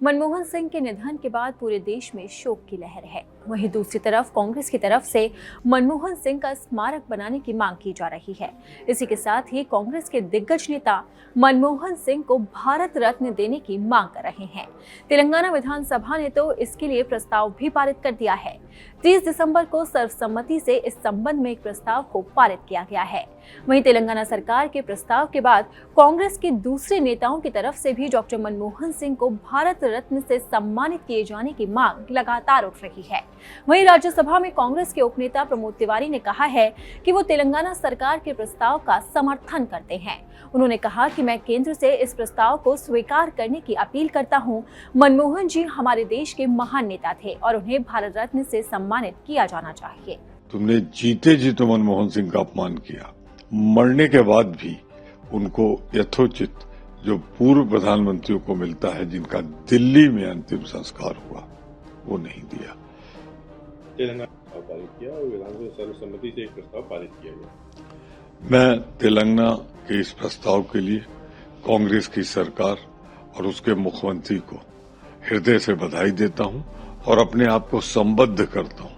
मनमोहन सिंह के निधन के बाद पूरे देश में शोक की लहर है। वहीं दूसरी तरफ कांग्रेस की तरफ से मनमोहन सिंह का स्मारक बनाने की मांग की जा रही है। इसी के साथ ही कांग्रेस के दिग्गज नेता मनमोहन सिंह को भारत रत्न देने की मांग कर रहे हैं। तेलंगाना विधानसभा ने तो इसके लिए प्रस्ताव भी पारित कर दिया है। 30 दिसंबर को सर्वसम्मति से इस संबंध में एक प्रस्ताव को पारित किया गया है। वहीं तेलंगाना सरकार के प्रस्ताव के बाद कांग्रेस के दूसरे नेताओं की तरफ से भी डॉक्टर मनमोहन सिंह को भारत रत्न से सम्मानित किए जाने की मांग लगातार उठ रही है। वहीं राज्यसभा में कांग्रेस के उपनेता प्रमोद तिवारी ने कहा है कि वो तेलंगाना सरकार के प्रस्ताव का समर्थन करते हैं। उन्होंने कहा कि मैं केंद्र से इस प्रस्ताव को स्वीकार करने की अपील करता हूं। मनमोहन जी हमारे देश के महान नेता थे और उन्हें भारत रत्न से सम्मानित किया जाना चाहिए। तुमने जीते जी तो मनमोहन सिंह का अपमान किया, मरने के बाद भी उनको यथोचित जो पूर्व प्रधानमंत्रियों को मिलता है, जिनका दिल्ली में अंतिम संस्कार हुआ, वो नहीं दिया। तेलंगाना पारित किया और विधानसभा सर्वसम्मति से एक प्रस्ताव पारित किया गया। मैं तेलंगाना के इस प्रस्ताव के लिए कांग्रेस की सरकार और उसके मुख्यमंत्री को हृदय से बधाई देता हूं और अपने आप को संबद्ध करता हूं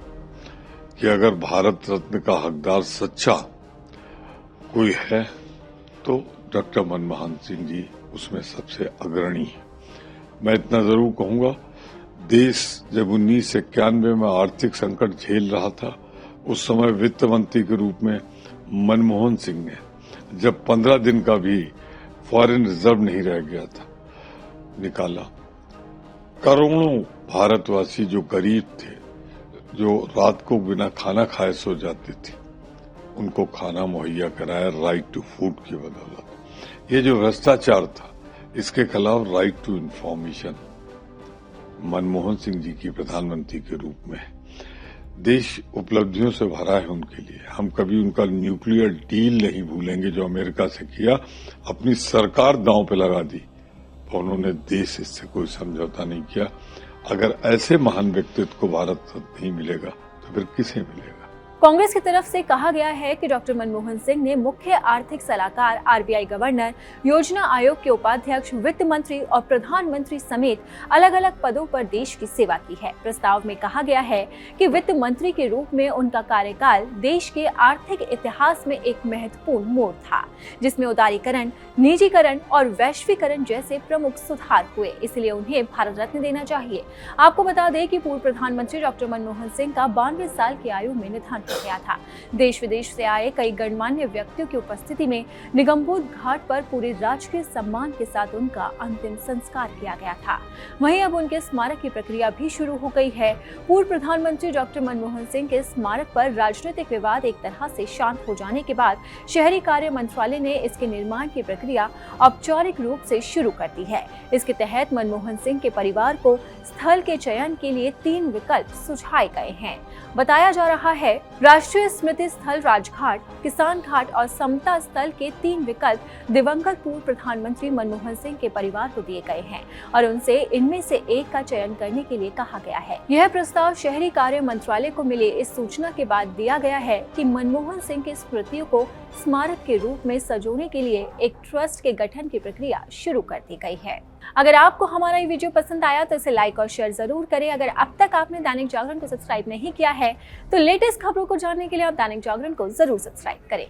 कि अगर भारत रत्न का हकदार सच्चा कोई है तो डॉक्टर मनमोहन सिंह जी उसमें सबसे अग्रणी है। मैं इतना जरूर कहूंगा, देश जब 1991 में आर्थिक संकट झेल रहा था, उस समय वित्त मंत्री के रूप में मनमोहन सिंह ने जब 15 दिन का भी फॉरेन रिजर्व नहीं रह गया था, निकाला। करोड़ों भारतवासी जो गरीब थे, जो रात को बिना खाना खाए सो जाते थे, उनको खाना मुहैया कराया राइट टू फूड की बदौलत। ये जो भ्रष्टाचार था, इसके खिलाफ right to information Manmohan Singh ji की प्रधानमंत्री के रूप में देश उपलब्धियों से भरा है उनके लिए। हम कभी उनका न्यूक्लियर डील नहीं भूलेंगे जो अमेरिका से किया, अपनी सरकार दांव पे लगा दी और उन्होंने देश इससे कोई समझौता नहीं किया। अगर ऐसे महान व्यक्तित्व को भारत रत्न नहीं मिलेगा तो फिर किसे मिलेगा। कांग्रेस की तरफ से कहा गया है कि डॉक्टर मनमोहन सिंह ने मुख्य आर्थिक सलाहकार, आरबीआई गवर्नर, योजना आयोग के उपाध्यक्ष, वित्त मंत्री और प्रधानमंत्री समेत अलग अलग पदों पर देश की सेवा की है। प्रस्ताव में कहा गया है कि वित्त मंत्री के रूप में उनका कार्यकाल देश के आर्थिक इतिहास में एक महत्वपूर्ण मोड़ था, जिसमें उदारीकरण, निजीकरण और वैश्वीकरण जैसे प्रमुख सुधार हुए। इसलिए उन्हें भारत रत्न देना चाहिए। आपको बता दें कि पूर्व प्रधानमंत्री डॉक्टर मनमोहन सिंह का 92 साल की आयु में निधन हो गया था। देश विदेश से आए कई गणमान्य व्यक्तियों की उपस्थिति में निगमबोध घाट पर पूरे राजकीय सम्मान के साथ उनका अंतिम संस्कार किया गया था। वहीं अब उनके स्मारक की प्रक्रिया भी शुरू हो गई है। पूर्व प्रधानमंत्री डॉक्टर मनमोहन सिंह के स्मारक पर राजनीतिक विवाद एक तरह से शांत हो जाने के बाद शहरी कार्य मंत्रालय ने इसके निर्माण की प्रक्रिया औपचारिक रूप से शुरू कर दी है। इसके तहत मनमोहन सिंह के परिवार को स्थल के चयन के लिए 3 विकल्प सुझाए गए हैं। बताया जा रहा है राष्ट्रीय स्मृति स्थल राजघाट, किसान घाट और समता स्थल के 3 विकल्प दिवंगत पूर्व प्रधानमंत्री मनमोहन सिंह के परिवार को दिए गए हैं और उनसे इनमें से एक का चयन करने के लिए कहा गया है। यह प्रस्ताव शहरी कार्य मंत्रालय को मिले इस सूचना के बाद दिया गया है कि मनमोहन सिंह की स्मृतियों को स्मारक के रूप में सजोने के लिए एक ट्रस्ट के गठन की प्रक्रिया शुरू कर दी गई है। अगर आपको हमारा ये वीडियो पसंद आया तो इसे लाइक और शेयर जरूर करें। अगर अब तक आपने दैनिक जागरण को सब्सक्राइब नहीं किया है तो लेटेस्ट खबरों को जानने के लिए आप दैनिक जागरण को जरूर सब्सक्राइब करें।